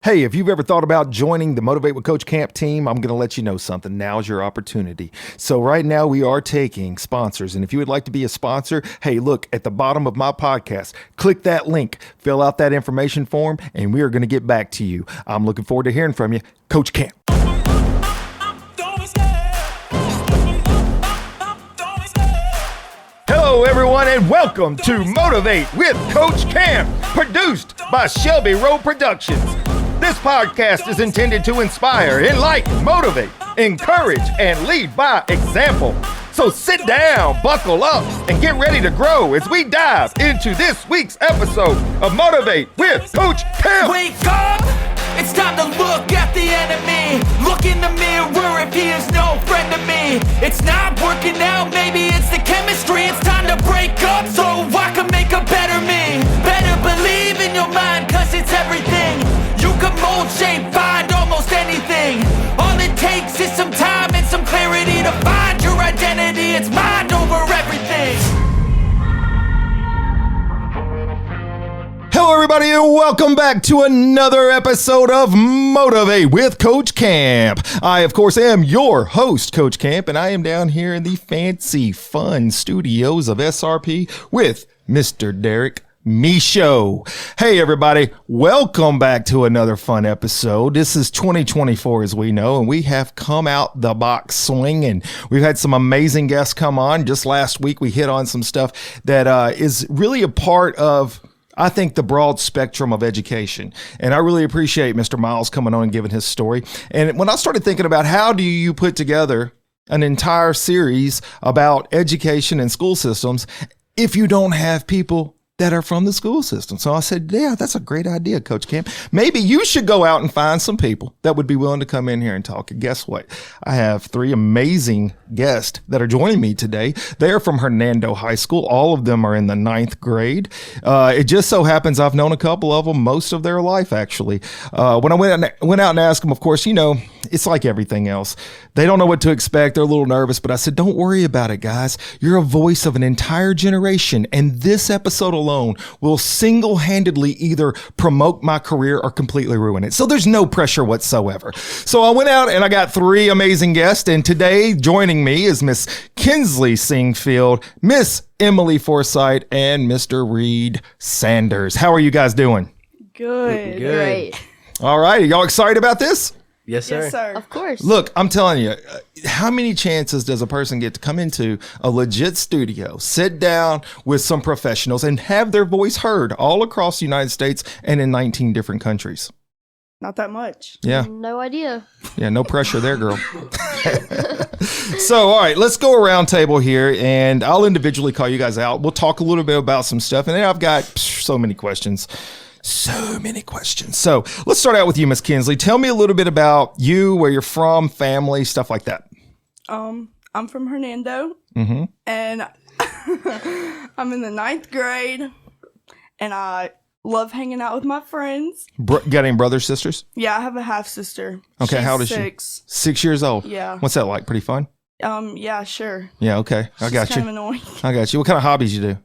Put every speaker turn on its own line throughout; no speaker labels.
Hey, if you've ever thought about joining the Motivate with Coach Camp team, I'm going to let you know something. Now's your opportunity. So right now we are taking sponsors. And if you would like to be a sponsor, hey, look at the bottom of my podcast, click that link, fill out that information form, and we are going to get back to you. I'm looking forward to hearing from you. Coach Camp. Hello, everyone, and welcome to Motivate with Coach Camp, produced by Shelby Road Productions. This podcast is intended to inspire, enlighten, motivate, encourage, and lead by example. So sit down, buckle up, and get ready to grow as we dive into this week's episode of Motivate with Coach Camp.
Wake up! It's time to look at the enemy. Look in the mirror if he is no friend to me. It's not working out, maybe it's the chemistry. It's time to break up so I can make a better me. Better believe in your mind, cause it's everything. You can mold, shape, find almost anything. All it takes is some time and some clarity to find your identity. It's mind over everything.
Hello, everybody, and welcome back to another episode of Motivate with Coach Camp. I, of course, am your host, Coach Camp, and I am down here in the fancy, fun studios of SRP with Mr. Derek Michaud. Hey, everybody, welcome back to another fun episode. This is 2024, as we know, and we have come out the box swinging. We've had some amazing guests come on. Just last week, we hit on some stuff that is really a part of, I think, the broad spectrum of education. And I really appreciate Mr. Miles coming on and giving his story. And when I started thinking about how do you put together an entire series about education and school systems if you don't have people that are from the school system. So I said, yeah, that's a great idea, Coach Camp. Maybe you should go out and find some people that would be willing to come in here and talk. And guess what? I have three amazing guests that are joining me today. They are from Hernando High School. All of them are in the 9th grade. It just so happens I've known a couple of them most of their life, actually. When I went out and asked them, of course, you know, it's like everything else. They don't know what to expect. They're a little nervous, but I said, don't worry about it, guys. You're a voice of an entire generation. And this episode alone will single-handedly either promote my career or completely ruin it. So there's no pressure whatsoever. So I went out and I got three amazing guests. And today joining me is Miss Kinsley Singfield, Miss Emily Forsythe, and Mr. Reid Sanders. How are you guys doing?
Good.
Great.
All right. Are y'all excited about this?
Yes, sir.
Yes, sir.
Of course.
Look, I'm telling you, how many chances does a person get to come into a legit studio, sit down with some professionals, and have their voice heard all across the United States and in 19 different countries?
Not that much.
Yeah.
No idea.
Yeah, no pressure there, girl. So, all right, let's go around table here, and I'll individually call you guys out. We'll talk a little bit about some stuff, and then I've got so many questions. So let's start out with you, Miss Kinsley. Tell me a little bit about you, where you're from, family, stuff like that.
I'm from Hernando,
Mm-hmm.
and I'm in the 9th grade, and I love hanging out with my friends.
Got any brothers, sisters?
Yeah, I have a half sister.
Okay,
She's
how old is
6.
she? 6 years old.
Yeah.
What's that like? Pretty fun?
Yeah, sure.
Yeah, okay. I got
She's kind
you.
of annoying.
I got you. What kind of hobbies you do?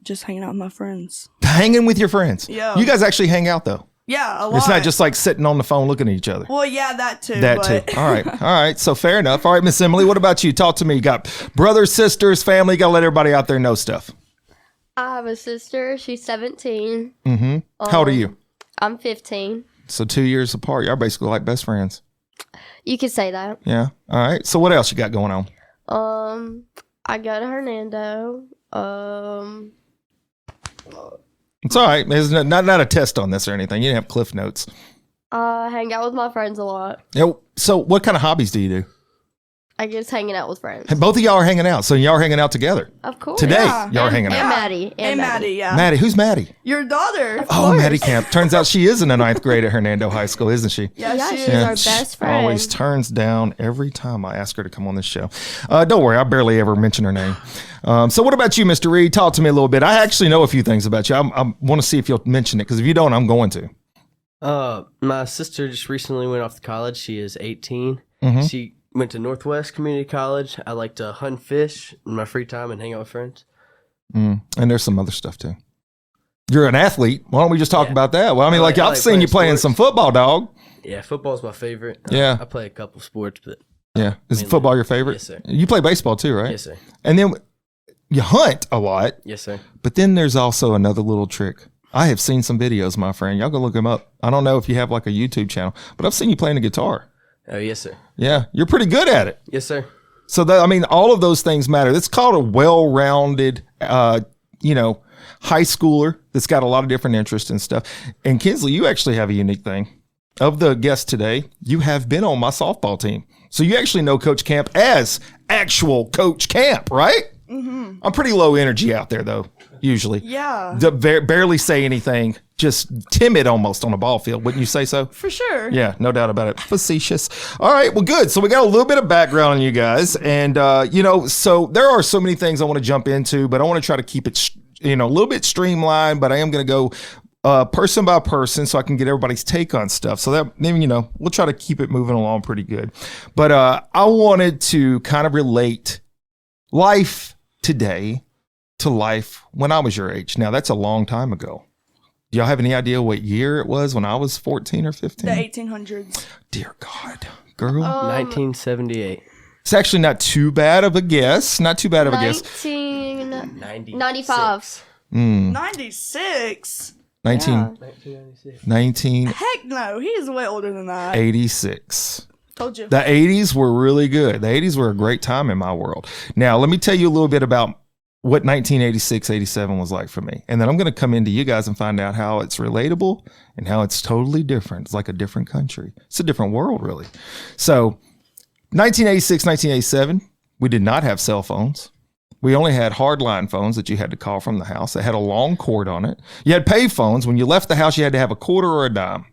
Just hanging out with my friends.
Hanging with your friends.
Yeah.
You guys actually hang out, though.
Yeah, a lot.
It's not just like sitting on the phone looking at each other.
Well, yeah, that too.
That
but...
too. All right. All right. So fair enough. All right, Miss Emily, what about you? Talk to me. You got brothers, sisters, family. Got to let everybody out there know stuff.
I have a sister. She's 17.
Mm-hmm. How old are you?
I'm 15.
So 2 years apart. Y'all basically like best friends.
You could say that.
Yeah. All right. So what else you got going on?
I go to Hernando.
It's all right. There's not a test on this or anything. You didn't have cliff notes.
I hang out with my friends a lot.
So what kind of hobbies do you do?
I guess hanging out with friends.
Hey, both of y'all are hanging out. So y'all are hanging out together.
Of course.
Today,
Yeah.
y'all are hanging
And
out.
Maddie.
And Maddie, yeah.
Maddie. Who's Maddie?
Your daughter.
Oh, Maddie Camp. Turns out she is in the 9th grade at Hernando High School, isn't she?
Yeah,
Yeah,
she
she's
is.
our best friend.
Always turns down every time I ask her to come on this show. Don't worry, I barely ever mention her name. So what about you, Mr. Reid? Talk to me a little bit. I actually know a few things about you. I want to see if you'll mention it, because if you don't, I'm going to.
My sister just recently went off to college. She is 18.
Mhm.
She went to Northwest Community College. I like to hunt fish in my free time and hang out with friends.
And there's some other stuff too. You're an athlete. Why don't we just talk about that? Well, I mean,
I
I've
like
seen you playing
sports.
some football, dog.
Yeah, football's my favorite.
Yeah.
I play a couple sports, but
Yeah. Is
Mainly.
football your favorite?
Yes, sir.
You play baseball too, right?
yes, sir.
And then you hunt a lot,
Yes, sir.
but then there's also another little trick. I have seen some videos, my friend. Y'all go look them up. I don't know if you have like a YouTube channel, but I've seen you playing the guitar.
Oh, yes, sir.
Yeah. You're pretty good at it.
Yes, sir.
So I mean, all of those things matter. It's called a well-rounded, high schooler that's got a lot of different interests and stuff. And Kinsley, you actually have a unique thing. Of the guests today, you have been on my softball team. So you actually know Coach Camp as actual Coach Camp, right? Mm-hmm. I'm pretty low energy out there, though, usually.
Yeah.
Barely say anything, just timid almost on a ball field. Wouldn't you say so?
For sure.
Yeah, no doubt about it. Facetious. All right, well, good. So we got a little bit of background on you guys. And, so there are so many things I want to jump into, but I want to try to keep it, a little bit streamlined, but I am going to go person by person so I can get everybody's take on stuff. So that, maybe, we'll try to keep it moving along pretty good. But I wanted to kind of relate life today to life when I was your age. Now, that's a long time ago. Do y'all have any idea what year it was when I was 14 or 15?
The 1800s.
Dear God, girl.
1978.
It's actually not too bad of a guess. Not too bad of a guess.
1995.
96?
1986.
Heck no. He is way older than that. Told you.
The 80s were really good. The 80s were a great time in my world. Now, let me tell you a little bit about what 1986, 87 was like for me. And then I'm going to come into you guys and find out how it's relatable and how it's totally different. It's like a different country. It's a different world, really. So 1986, 1987, we did not have cell phones. We only had hardline phones that you had to call from the house. It had a long cord on it. You had pay phones. When you left the house, you had to have a quarter or a dime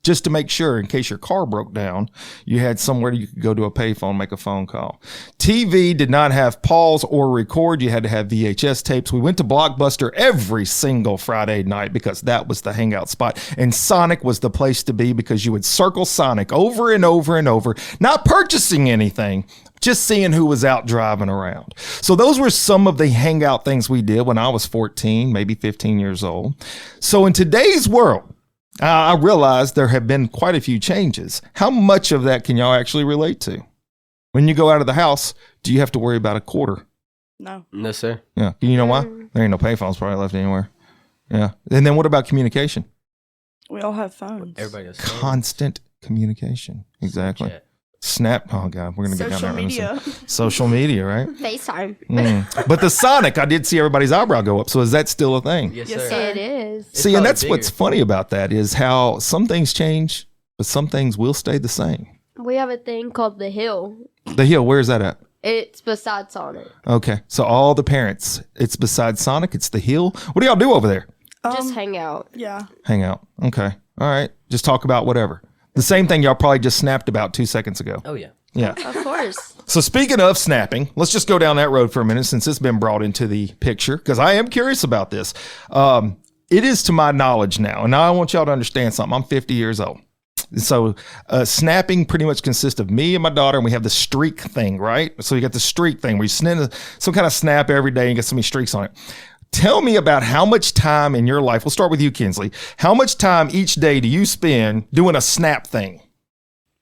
just to make sure in case your car broke down, you had somewhere you could go to a payphone, make a phone call. TV did not have pause or record. You had to have VHS tapes. We went to Blockbuster every single Friday night because that was the hangout spot. And Sonic was the place to be because you would circle Sonic over and over and over, not purchasing anything, just seeing who was out driving around. So those were some of the hangout things we did when I was 14, maybe 15 years old. So in today's world, I realized there have been quite a few changes. How much of that can y'all actually relate to? When you go out of the house, do you have to worry about a quarter?
No.
No, sir.
Yeah. You know why? There ain't no payphones probably left anywhere. Yeah. And then what about communication?
We all have phones.
Everybody has phones.
Constant communication. Exactly.
Chat.
Snap. Oh, God. We're going to get down
Social
there.
media.
Social media, right?
FaceTime.
But the Sonic, I did see everybody's eyebrow go up. So is that still a thing?
Yes,
Yes,
sir.
sir.
It is.
It's
See, and
probably
that's what's
bigger.
funny about that is how some things change, but some things will stay the same.
We have a thing called the Hill.
The Hill, where's that at?
It's beside Sonic.
Okay. So all the parents, it's beside Sonic, it's the Hill. What do y'all do over there?
Just hang out.
Yeah.
Hang out. Okay. All right. Just talk about whatever. The same thing y'all probably just snapped about 2 seconds ago.
Oh, yeah.
Yeah.
Of course.
So speaking of snapping, let's just go down that road for a minute since it's been brought into the picture because I am curious about this. It is to my knowledge now, and now I want y'all to understand something. I'm 50 years old. So snapping pretty much consists of me and my daughter, and we have the streak thing, right? So you got the streak thing where you send some kind of snap every day and get so many streaks on it. Tell me about how much time in your life, we'll start with you, Kinsley. How much time each day do you spend doing a snap thing?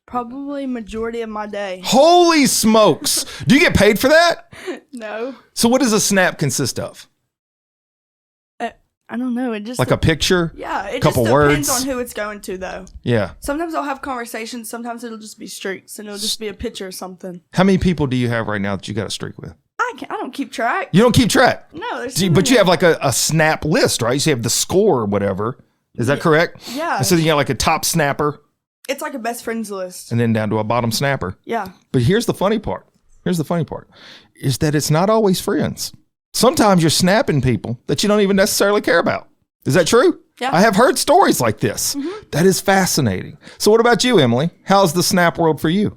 Probably majority of my day.
Holy smokes. Do you get paid for that?
No.
So what does a snap consist of?
I don't know. It just
Like a picture?
yeah. It
couple
just depends
words?
on who it's going to, though.
Yeah.
Sometimes I'll have conversations. Sometimes it'll just be streaks, and it'll just be a picture or something.
How many people do you have right now that you got a streak with?
I don't keep track.
You don't keep track.
No, there's.
But you have like a snap list, right? So you have the score or whatever. Is that correct?
Yeah.
So you got like a top snapper
It's like a best friends list.
and then down to a bottom snapper.
Yeah.
But here's the funny part. Is that it's not always friends. Sometimes you're snapping people that you don't even necessarily care about. Is that true?
Yeah.
I have heard stories like this. That is fascinating. So what about you, Emily? How's the snap world for you?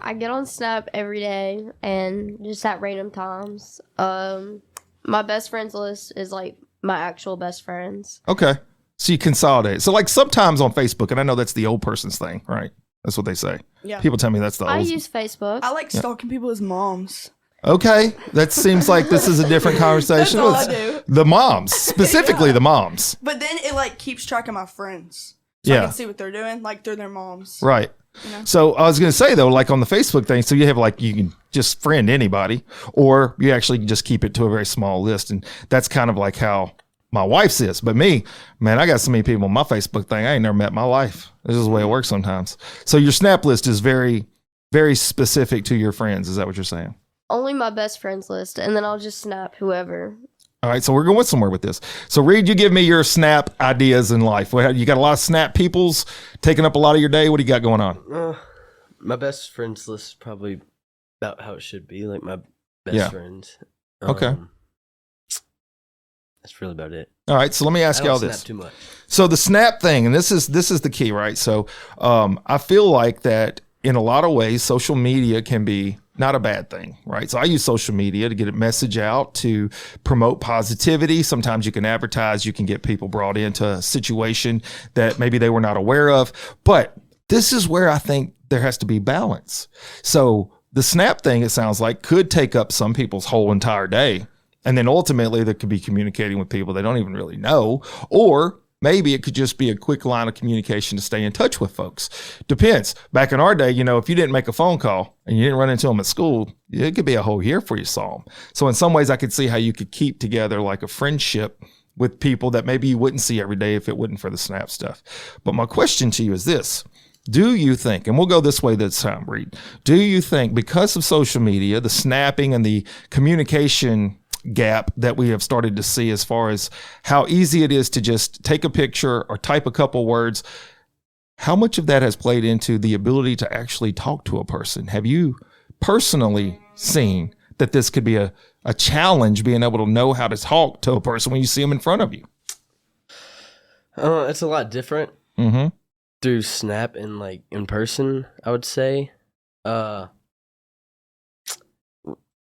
I get on Snap every day and just at random times. My best friends list is like my actual best friends.
Okay. So you consolidate. So like sometimes on Facebook, and I know that's the old person's thing, right? That's what they say.
Yeah.
People tell me that's the
I
old.
use Facebook.
I like stalking people as moms.
Okay, that seems like this is a different conversation.
That's all I do.
The moms, specifically the moms.
But then it like keeps track of my friends. So I can see what they're doing, like they're their moms.
Right.
You know?
So I was going to say though, like on the Facebook thing, so you have like, you can just friend anybody, or you actually just keep it to a very small list. And that's kind of like how my wife's is. But me, man, I got so many people on my Facebook thing I ain't never met in my life. This is the way it works sometimes. So your snap list is very, very specific to your friends. Is that what you're saying?
Only my best friends list, and then I'll just snap whoever.
All right, so we're going somewhere with this. So, Reid, you give me your snap ideas in life. You got a lot of snap peoples taking up a lot of your day. What do you got going on?
My best friends list is probably about how it should be, like my best friends.
Okay.
That's really about it.
All right, so let me ask you all this.
Snap too much.
So the snap thing, and this is the key, right? So I feel like that in a lot of ways, social media can be not a bad thing, right? So I use social media to get a message out, to promote positivity. Sometimes you can advertise, you can get people brought into a situation that maybe they were not aware of. But this is where I think there has to be balance. So the snap thing, it sounds like, could take up some people's whole entire day. And then ultimately they could be communicating with people they don't even really know, or maybe it could just be a quick line of communication to stay in touch with folks. Depends. Back in our day, if you didn't make a phone call and you didn't run into them at school, it could be a whole year before you saw them. So in some ways, I could see how you could keep together like a friendship with people that maybe you wouldn't see every day if it wasn't for the snap stuff. But my question to you is this. Do you think, and we'll go this way this time, Reid, do you think because of social media, the snapping and the communication gap that we have started to see as far as how easy it is to just take a picture or type a couple words, how much of that has played into the ability to actually talk to a person? Have you personally seen that this could be a challenge, being able to know how to talk to a person when you see them in front of you?
It's a lot different through Snap and like in person, I would say.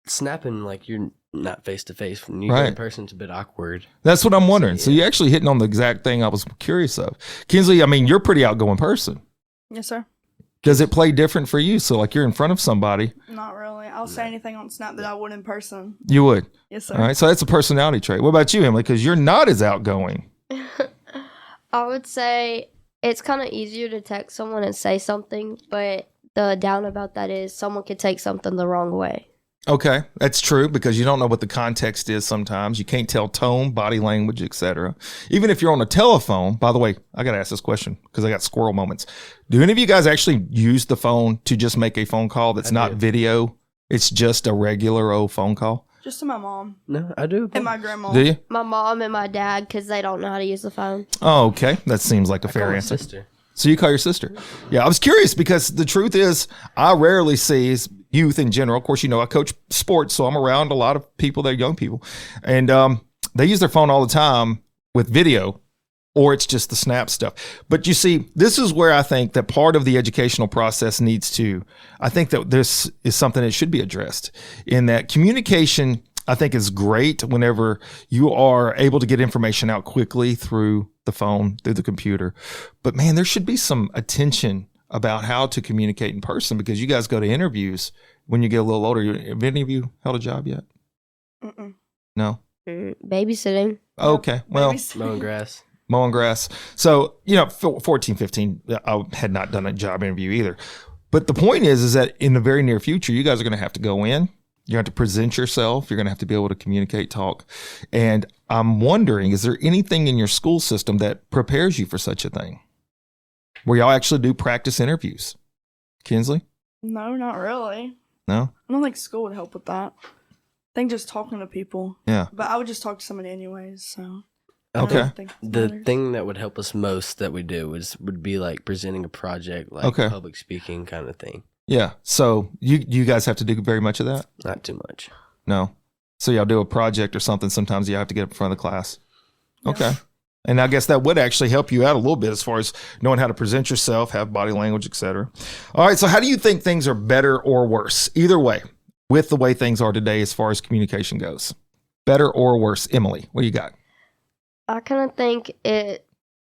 Snapping, like you're not face to face. When you're in person, it's a bit awkward.
That's what I'm wondering. So you're actually hitting on the exact thing I was curious of. Kinsley, I mean, you're a pretty outgoing person.
Yes, sir.
Does it play different for you? So like you're in front of somebody.
Not really. I'll say anything on Snap that I would in person.
You would?
Yes, sir.
All right. So that's a personality trait. What about you, Emily? Because you're not as outgoing.
I would say it's kind of easier to text someone and say something, but the down about that is someone could take something the wrong way.
Okay, that's true because you don't know what the context is sometimes. You can't tell tone, body language, etc. Even if you're on a telephone, by the way, I got to ask this question because I got squirrel moments. Do any of you guys actually use the phone to just make a phone call that's not video? It's just a regular old phone call?
Just to my mom.
No, I do.
And my grandma.
Do you?
My mom and my dad, because they don't know how to use the phone.
Oh, okay. That seems like a fair answer.
Sister.
So you call your sister? Yeah, I was curious because the truth is I rarely see youth in general. Of course, I coach sports, so I'm around a lot of people that are young people. And they use their phone all the time with video, or it's just the Snap stuff. But you see, this is where I think that part of the educational process I think that this is something that should be addressed in that communication, I think, is great whenever you are able to get information out quickly through the phone, through the computer. But man, there should be some attention about how to communicate in person because you guys go to interviews when you get a little older. Have any of you held a job yet?
Mm-mm.
No?
Babysitting.
Okay. Well,
Mowing grass.
So, 14, 15, I had not done a job interview either. But the point is that in the very near future, you guys are going to have to go in. You have to present yourself. You're going to have to be able to communicate, talk. And I'm wondering, is there anything in your school system that prepares you for such a thing? Where y'all actually do practice interviews? Kinsley?
No, not really.
No?
I don't think school would help with that. I think just talking to people.
Yeah.
But I would just talk to somebody anyways, so.
Okay.
The thing that would help us most that we do would be like presenting a project, like public speaking kind of thing. Yeah.
So you guys have to do very much of that?
Not too much.
No. So y'all do a project or something. Sometimes you have to get up in front of the class. Yeah. Okay. And I guess that would actually help you out a little bit as far as knowing how to present yourself, have body language, etc. All right. So how do you think things are better or worse? Either way, with the way things are today as far as communication goes. Better or worse? Emily, what do you got?
I kind of think it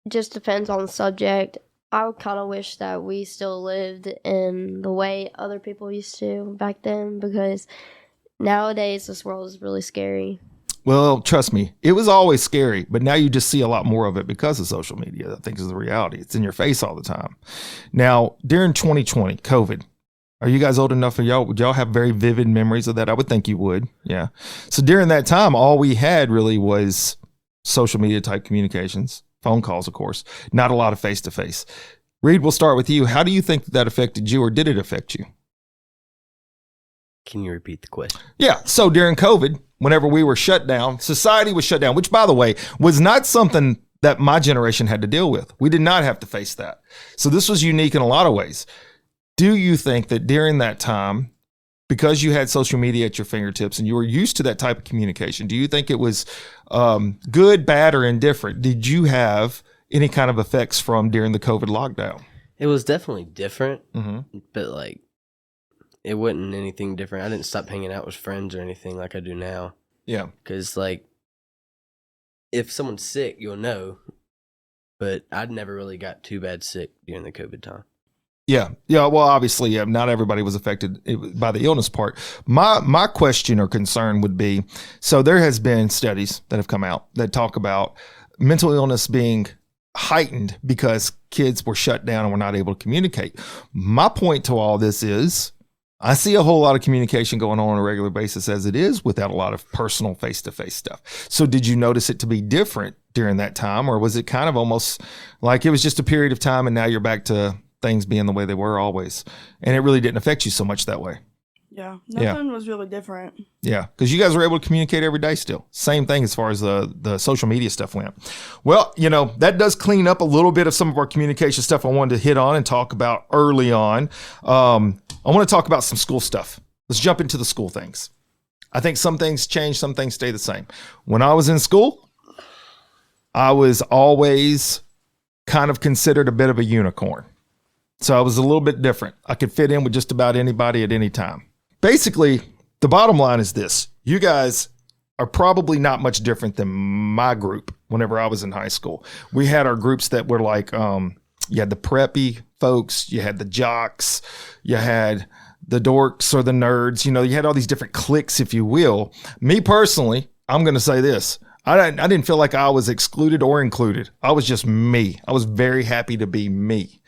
just depends on the subject. I would kind of wish that we still lived in the way other people used to back then because Nowadays, this world is really scary.
Well, trust me, it was always scary, but now you just see a lot more of it because of social media. I think is the reality. It's in your face all the time. Now, during 2020, COVID, are you guys old enough for y'all? Would y'all have very vivid memories of that? I would think you would. Yeah. So during that time, all we had really was social media type communications, phone calls, of course, not a lot of face to face. Reid, we'll start with you. How do you think that affected you, or did it affect you?
Can you repeat the question?
Yeah. So during COVID, whenever we were shut down, society was shut down, which, by the way, was not something that my generation had to deal with. We did not have to face that. So this was unique in a lot of ways. Do you think that during that time, because you had social media at your fingertips and you were used to that type of communication, do you think it was good, bad, or indifferent? Did you have any kind of effects from during the COVID lockdown?
It was definitely different, but like it wasn't anything different. I didn't stop hanging out with friends or anything like I do now.
Yeah.
Because like if someone's sick, you'll know, but I'd never really got too bad sick during the COVID time.
Yeah. Yeah. Well, obviously, yeah, not everybody was affected by the illness part. My question or concern would be, so there has been studies that have come out that talk about mental illness being heightened because kids were shut down and were not able to communicate. My point to all this is I see a whole lot of communication going on a regular basis as it is without a lot of personal face-to-face stuff. So did you notice it to be different during that time, or was it kind of almost like it was just a period of time and now you're back to things being the way they were always, and it really didn't affect you so much that way?
Yeah, nothing was really different.
Yeah, because you guys were able to communicate every day still. Same thing as far as the social media stuff went. Well, you know, that does clean up a little bit of some of our communication stuff I wanted to hit on and talk about early on. I want to talk about some school stuff. Let's jump into the school things. I think some things change, some things stay the same. When I was in school, I was always kind of considered a bit of a unicorn. So I was a little bit different. I could fit in with just about anybody at any time. Basically, the bottom line is this. You guys are probably not much different than my group whenever I was in high school. We had our groups that were like, you had the preppy folks, you had the jocks, you had the dorks or the nerds. You know, you had all these different cliques, if you will. Me personally, I'm going to say this. I didn't feel like I was excluded or included. I was just me. I was very happy to be me.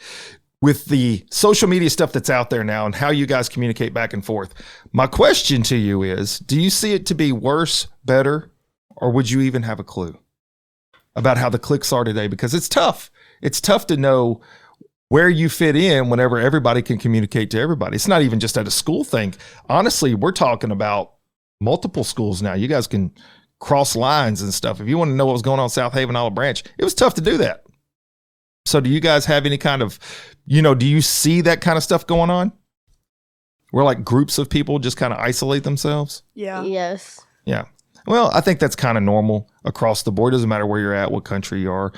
With the social media stuff that's out there now and how you guys communicate back and forth, my question to you is, do you see it to be worse, better, or would you even have a clue about how the cliques are today? Because it's tough. It's tough to know where you fit in whenever everybody can communicate to everybody. It's not even just at a school thing. Honestly, we're talking about multiple schools now. You guys can cross lines and stuff. If you want to know what was going on in South Haven, Olive Branch, it was tough to do that. So do you guys have any kind of, do you see that kind of stuff going on? Where like groups of people just kind of isolate themselves?
Yeah.
Yes.
Yeah. Well, I think that's kind of normal across the board. Doesn't matter where you're at, what country you are.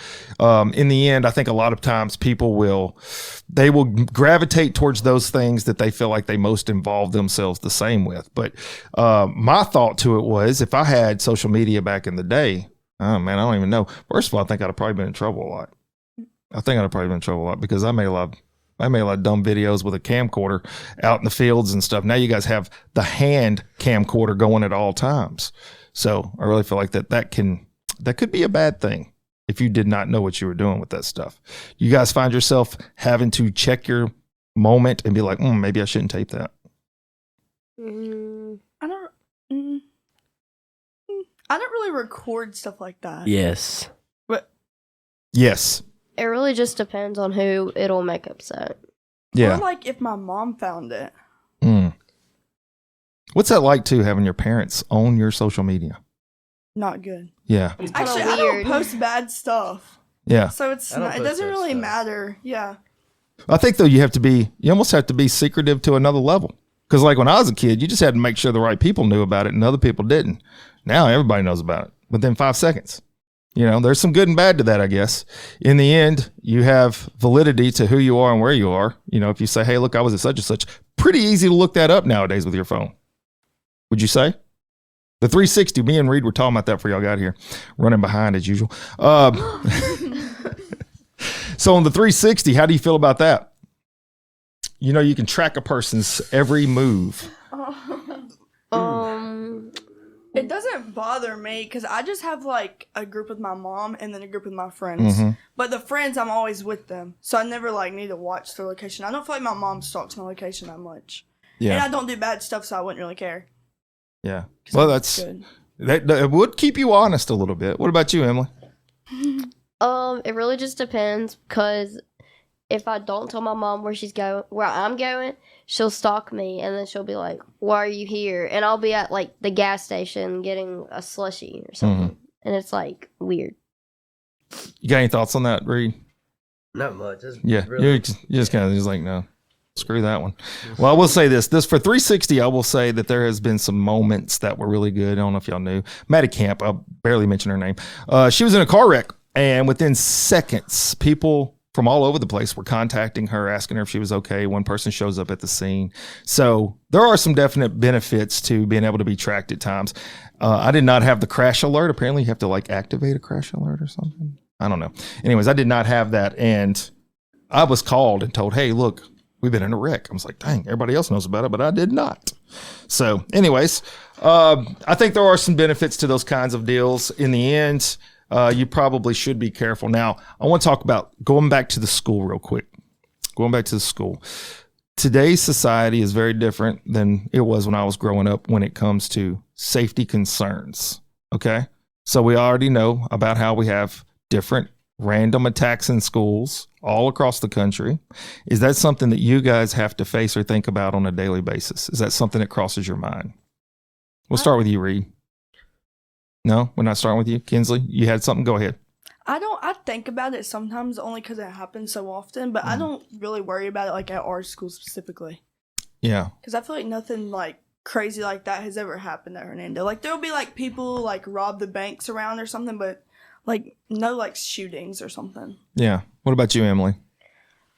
In the end, I think a lot of times people will gravitate towards those things that they feel like they most involve themselves the same with. But my thought to it was, if I had social media back in the day, oh man, I don't even know. First of all, I think I'd have probably been in trouble a lot. Because I made a lot of dumb videos with a camcorder out in the fields and stuff. Now you guys have the hand camcorder going at all times. So I really feel like that could be a bad thing if you did not know what you were doing with that stuff. You guys find yourself having to check your moment and be like, maybe I shouldn't tape that.
I don't really record stuff like that.
Yes.
But
Yes.
It really just depends on who it'll make upset.
Yeah.
or like if my mom found it.
What's that like too, having your parents own your social media?
Not good.
Yeah.
Actually, I don't post bad stuff.
Yeah.
So it doesn't really
stuff.
matter. Yeah.
I think though you almost have to be secretive to another level. Because like when I was a kid, you just had to make sure the right people knew about it and other people didn't. Now everybody knows about it within 5 seconds. There's some good and bad to that, I guess. In the end, you have validity to who you are and where you are. If you say, hey, look, I was at such and such, pretty easy to look that up nowadays with your phone. Would you say? The 360, me and Reid were talking about that before y'all got here, running behind as usual. So on the 360, how do you feel about that? You can track a person's every move.
It doesn't bother me because I just have like a group with my mom and then a group with my friends.
Mm-hmm.
But the friends, I'm always with them, so I never like need to watch their location. I don't feel like my mom stalks my location that much. And I don't do bad stuff, so I wouldn't really care.
Yeah. Well,
Good.
that would keep you honest a little bit. What about you, Emily?
It really just depends, because if I don't tell my mom where I'm going, she'll stalk me, and then she'll be like, "Why are you here?" And I'll be at like the gas station getting a slushie or something, and it's like weird.
You got any thoughts on that, Reed?
Not much. It's
Yeah,
really,
you're just kind of just like, no, screw that one. Well, I will say this for 360, I will say that there has been some moments that were really good. I don't know if y'all knew. Maddie Camp, I barely mentioned her name. She was in a car wreck, and within seconds, people from all over the place were contacting her, asking her if she was okay. One person shows up at the scene. So there are some definite benefits to being able to be tracked at times. I did not have the crash alert. Apparently you have to like activate a crash alert or something. I don't know. Anyways, I did not have that. And I was called and told, hey, look, we've been in a wreck. I was like, dang, everybody else knows about it, but I did not. So anyways, I think there are some benefits to those kinds of deals. In the end, you probably should be careful. Now, I want to talk about going back to the school real quick. Going back to the school. Today's society is very different than it was when I was growing up when it comes to safety concerns. Okay? So we already know about how we have different random attacks in schools all across the country. Is that something that you guys have to face or think about on a daily basis? Is that something that crosses your mind? We'll start with you, Reed. No, we're not starting with you. Kinsley, you had something? Go ahead.
I think about it sometimes only because it happens so often, but I don't really worry about it like at our school specifically.
Yeah.
Because I feel like nothing like crazy like that has ever happened at Hernando. Like there'll be like people like rob the banks around or something, but like no like shootings or something.
Yeah. What about you, Emily?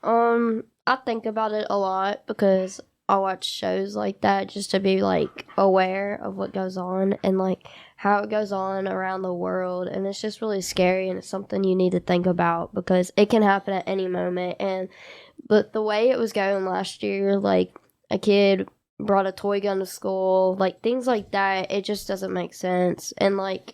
I think about it a lot because I watch shows like that just to be like aware of what goes on and like how it goes on around the world, and it's just really scary, and it's something you need to think about because it can happen at any moment. But the way it was going last year, like a kid brought a toy gun to school, like things like that, it just doesn't make sense. And like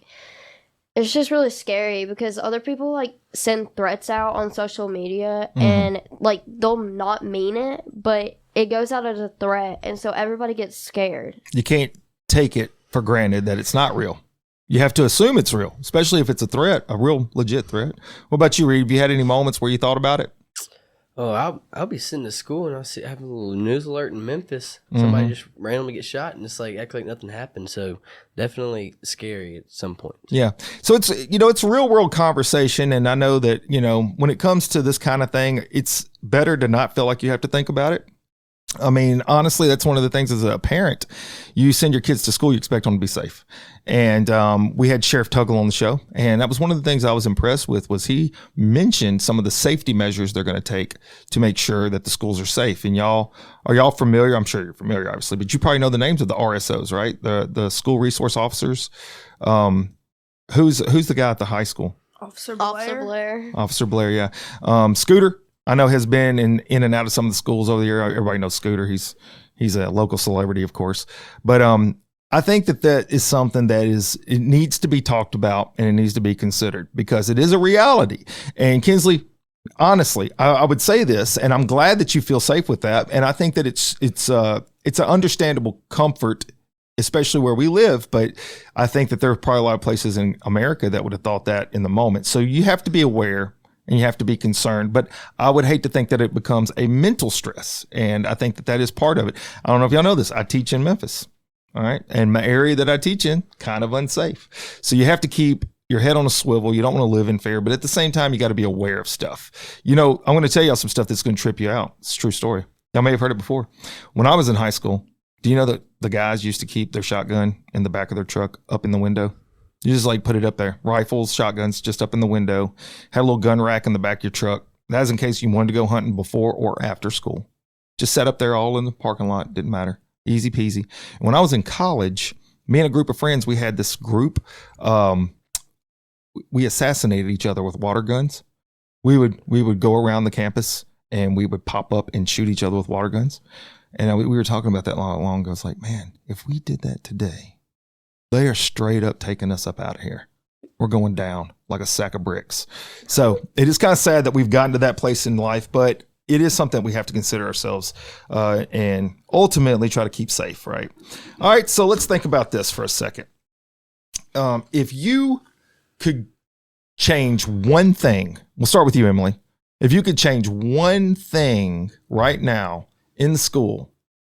it's just really scary because other people like send threats out on social media and like they'll not mean it, but it goes out as a threat, and so everybody gets scared.
You can't take it for granted that it's not real. You have to assume it's real, especially if it's a threat, a real legit threat. What about you, Reed? Have you had any moments where you thought about it?
Oh, I'll be sitting at school and I have a little news alert in Memphis. Somebody just randomly gets shot and it's like act like nothing happened. So definitely scary at some point.
Yeah. So it's, it's a real world conversation. And I know that, when it comes to this kind of thing, it's better to not feel like you have to think about it. I mean, honestly, that's one of the things as a parent, you send your kids to school, you expect them to be safe. And we had Sheriff Tuggle on the show, and that was one of the things I was impressed with was he mentioned some of the safety measures they're going to take to make sure that the schools are safe. And are y'all familiar? I'm sure you're familiar, obviously, but you probably know the names of the RSOs, right? The school resource officers. Who's the guy at the high school?
Officer Blair.
Officer Blair, yeah. Scooter, I know, has been in and out of some of the schools over the year. Everybody knows Scooter. He's a local celebrity, of course. But I think that is something that it needs to be talked about and it needs to be considered because it is a reality. And Kinsley, honestly, I would say this, and I'm glad that you feel safe with that. And I think that it's an understandable comfort, especially where we live. But I think that there are probably a lot of places in America that would have thought that in the moment. So you have to be aware. And you have to be concerned, but I would hate to think that it becomes a mental stress. And I think that is part of it. I don't know if y'all know this. I teach in Memphis. All right. And my area that I teach in, kind of unsafe. So you have to keep your head on a swivel. You don't want to live in fear, but at the same time, you got to be aware of stuff. I'm going to tell y'all some stuff that's going to trip you out. It's a true story. Y'all may have heard it before. When I was in high school, do you know that the guys used to keep their shotgun in the back of their truck up in the window? You just like put it up there. Rifles, shotguns, just up in the window. Had a little gun rack in the back of your truck. That's in case you wanted to go hunting before or after school. Just set up there all in the parking lot. Didn't matter. Easy peasy. And when I was in college, me and a group of friends, we had this group. We assassinated each other with water guns. We would go around the campus and we would pop up and shoot each other with water guns. And we were talking about that long ago. It's like, man, if we did that today, they are straight up taking us up out of here. We're going down like a sack of bricks. So it is kind of sad that we've gotten to that place in life, but it is something we have to consider ourselves and ultimately try to keep safe, right? All right, so let's think about this for a second. If you could change one thing, we'll start with you, Emily. If you could change one thing right now in school,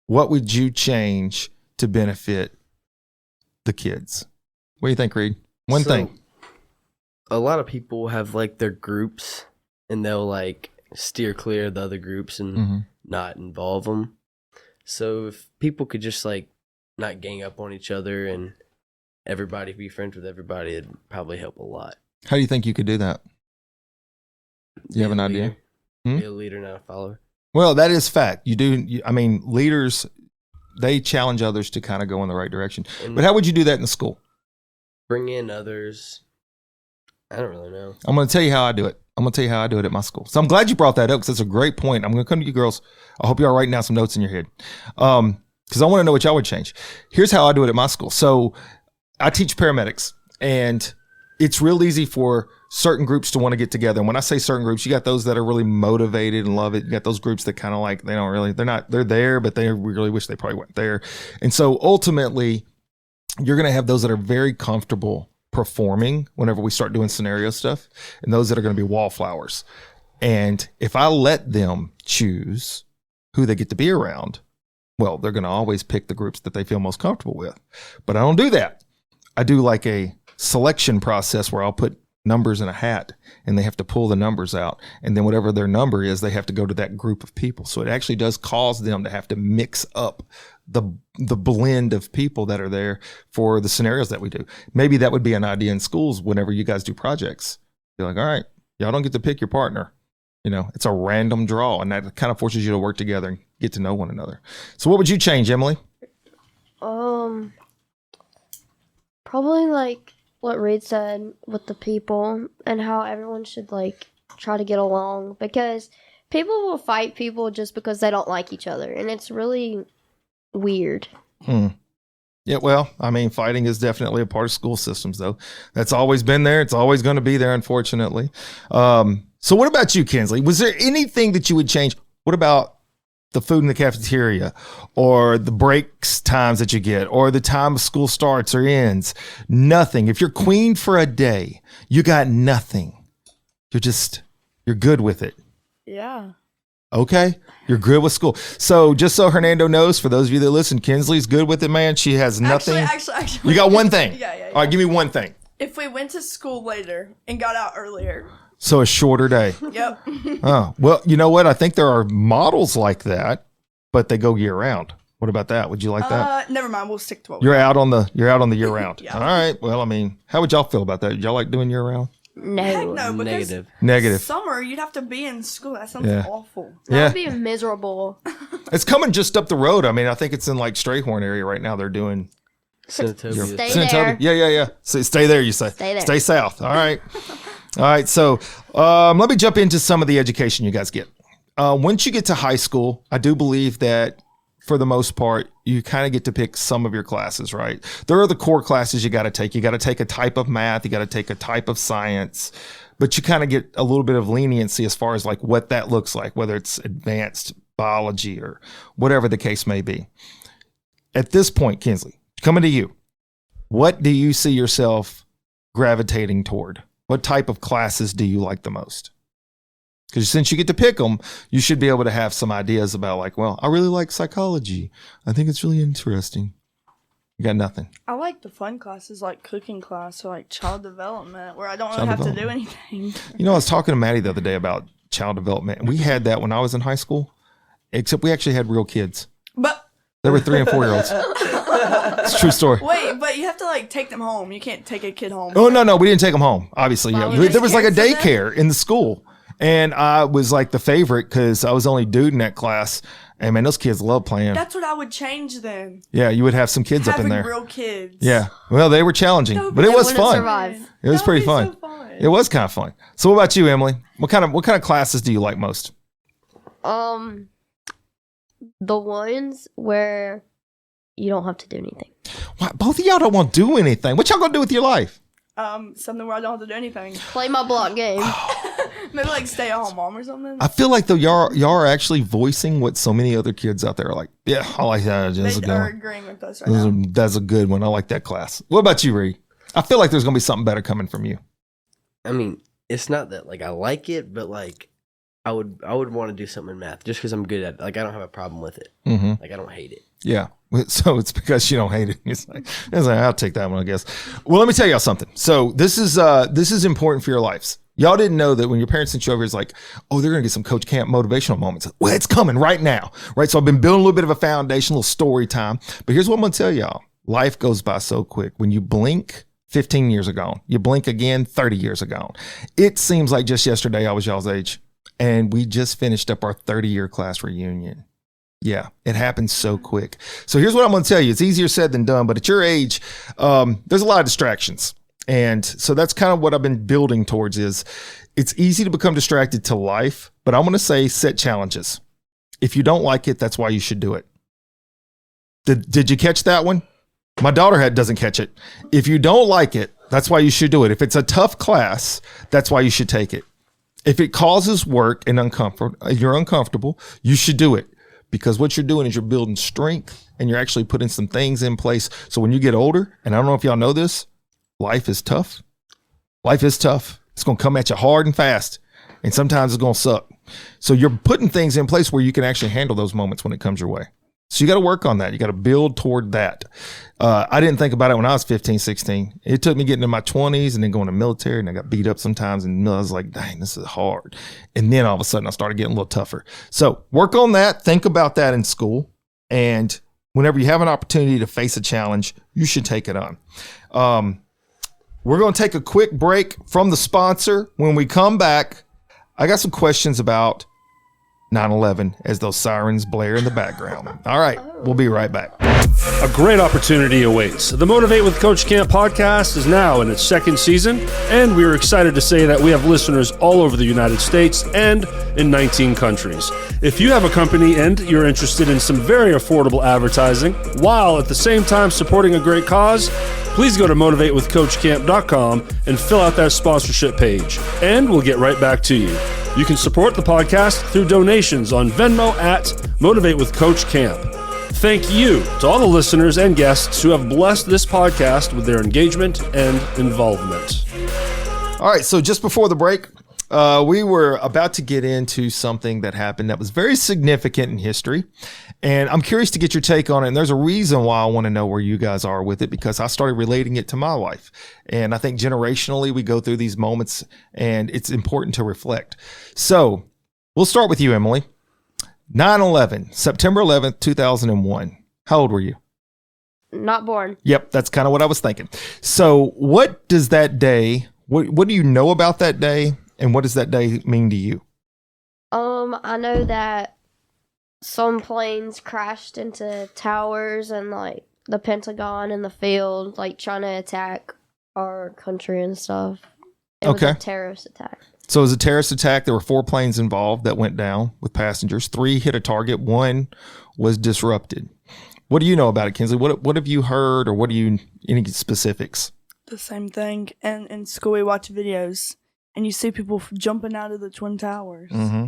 what would you change to benefit the kids? What do you think, Reid? One thing.
A lot of people have like their groups and they'll like steer clear of the other groups and not involve them. So if people could just like not gang up on each other and everybody be friends with everybody, it'd probably help a lot.
How do you think you could do that? Do you have an idea?
Be a leader, not a follower.
Well, that is fact. I mean, leaders, they challenge others to kind of go in the right direction. But how would you do that in school?
Bring in others. I don't really know.
I'm going to tell you how I do it. I'm going to tell you how I do it at my school. So I'm glad you brought that up because that's a great point. I'm going to come to you girls. I hope you are writing down some notes in your head because I want to know what y'all would change. Here's how I do it at my school. So I teach paramedics, and it's real easy for certain groups to want to get together. And when I say certain groups, you got those that are really motivated and love it. You got those groups that kind of like, they're there, but they really wish they probably weren't there. And so ultimately, you're going to have those that are very comfortable performing whenever we start doing scenario stuff, and those that are going to be wallflowers. And if I let them choose who they get to be around, well, they're going to always pick the groups that they feel most comfortable with. But I don't do that. I do like a selection process where I'll put numbers in a hat and they have to pull the numbers out. And then whatever their number is, they have to go to that group of people. So it actually does cause them to have to mix up the blend of people that are there for the scenarios that we do. Maybe that would be an idea in schools whenever you guys do projects. You're like, all right, y'all don't get to pick your partner. It's a random draw, and that kind of forces you to work together and get to know one another. So what would you change, Emily?
Probably like what Reid said with the people and how everyone should like try to get along, because people will fight people just because they don't like each other, and it's really weird.
Yeah, well, I mean, fighting is definitely a part of school systems, though. That's always been there. It's always going to be there, unfortunately. So what about you, Kinsley? Was there anything that you would change? What about the food in the cafeteria, or the breaks times that you get, or the time school starts or ends? Nothing. If you're queen for a day, you got nothing. You're good with it.
Yeah.
Okay, you're good with school. So just so Hernando knows, for those of you that listen, Kinsley's good with it, man. She has nothing.
Actually.
You got one thing.
Yeah.
All right, give me one thing.
If we went to school later and got out earlier.
So a shorter day.
Yep.
Oh, well, you know what? I think there are models like that, but they go year round. What about that? Would you like that?
Never mind. We'll stick to what
You're out on the year round.
Yeah.
All right. Well, I mean, how would y'all feel about that? Y'all like doing year round?
No.
Heck no, because
Negative.
summer, you'd have to be in school. That sounds awful.
That would be miserable.
It's coming just up the road. I mean, I think it's in like Strayhorn area right now. They're doing
Senatobia.
Stay there.
Yeah. So stay there, you say.
Stay there.
Stay south. All right. All right. So let me jump into some of the education you guys get. Once you get to high school, I do believe that for the most part, you kind of get to pick some of your classes, right? There are the core classes you got to take. You got to take a type of math. You got to take a type of science. But you kind of get a little bit of leniency as far as like what that looks like, whether it's advanced biology or whatever the case may be. At this point, Kinsley, coming to you, what do you see yourself gravitating toward? What type of classes do you like the most? Because since you get to pick them, you should be able to have some ideas about like, well, I really like psychology. I think it's really interesting. You got nothing.
I like the fun classes like cooking class or like child development where I don't really have to do anything.
You know, I was talking to Maddie the other day about child development, and we had that when I was in high school, except we actually had real kids.
But
they were 3 and 4 year olds. It's a true story.
Wait, but you have to like take them home. You can't take a kid home.
Oh, no, we didn't take them home. Obviously,
Wow.
there was like a
Care for them?
daycare in the school. And I was like the favorite because I was the only dude in that class. And man, those kids love playing.
That's what I would change then.
Yeah, you would have some kids up in there.
Having real kids.
Yeah. Well, they were challenging, but it was fun.
Survive.
It was pretty fun.
So fun.
It was kind of fun. So what about you, Emily? What kind of classes do you like most?
The ones where you don't have to do anything.
Why, both of y'all don't want to do anything. What y'all gonna do with your life?
Something where I don't have to do anything.
Play my block game.
Maybe like stay at home mom or something.
I feel like though y'all are actually voicing what so many other kids out there are like. Yeah, I like that. That's a good
They are
one.
agreeing with us right now.
That's a good one. I like that class. What about you, Reed? I feel like there's gonna be something better coming from you.
I mean, it's not that like I like it, but like I would want to do something in math just because I'm good at it. Like I don't have a problem with it.
Mm-hmm.
Like I don't hate it.
Yeah. So it's because you don't hate it. It's like I'll take that one, I guess. Well, let me tell y'all something. So this is important for your lives. Y'all didn't know that when your parents sent you over, it's like, oh, they're gonna get some Coach Camp motivational moments. Well, it's coming right now, right? So I've been building a little bit of a foundation, a little story time. But here's what I'm gonna tell y'all: life goes by so quick. When you blink, 15 years ago, you blink again, 30 years ago. It seems like just yesterday I was y'all's age, and we just finished up our 30-year class reunion. Yeah, it happens so quick. So here's what I'm going to tell you. It's easier said than done, but at your age, there's a lot of distractions. And so that's kind of what I've been building towards is it's easy to become distracted to life, but I'm going to say set challenges. If you don't like it, that's why you should do it. Did you catch that one? My daughter doesn't catch it. If you don't like it, that's why you should do it. If it's a tough class, that's why you should take it. If it causes work and you're uncomfortable, you should do it. Because what you're doing is you're building strength and you're actually putting some things in place. So when you get older, and I don't know if y'all know this, life is tough. Life is tough. It's going to come at you hard and fast. And sometimes it's going to suck. So you're putting things in place where you can actually handle those moments when it comes your way. So you got to work on that. You got to build toward that. I didn't think about it when I was 15, 16. It took me getting in my 20s and then going to military, and I got beat up sometimes. And I was like, dang, this is hard. And then all of a sudden I started getting a little tougher. So work on that. Think about that in school. And whenever you have an opportunity to face a challenge, you should take it on. We're going to take a quick break from the sponsor. When we come back, I got some questions about 9/11 as those sirens blare in the background. All right, we'll be right back.
A great opportunity awaits. The Motivate with Coach Camp podcast is now in its second season, and we are excited to say that we have listeners all over the United States and in 19 countries. If you have a company and you're interested in some very affordable advertising, while at the same time supporting a great cause, please go to motivatewithcoachcamp.com and fill out that sponsorship page, and we'll get right back to you. You can support the podcast through donations on Venmo at Motivate with Coach Camp. Thank you to all the listeners and guests who have blessed this podcast with their engagement and involvement.
All right, so just before the break, we were about to get into something that happened that was very significant in history. And I'm curious to get your take on it. And there's a reason why I want to know where you guys are with it, because I started relating it to my life. And I think generationally we go through these moments and it's important to reflect. So we'll start with you, Emily. 9/11, September 11th, 2001. How old were you?
Not born.
Yep, that's kind of what I was thinking. So what does that day, what do you know about that day? And what does that day mean to you?
I know that some planes crashed into towers and like the Pentagon and the field, like trying to attack our country and stuff. It was a terrorist attack.
So it was a terrorist attack. There were 4 planes involved that went down with passengers. 3 hit a target. 1 was disrupted. What do you know about it, Kinsley? What have you heard, or any specifics?
The same thing. And in school we watch videos and you see people jumping out of the Twin Towers.
Mm-hmm.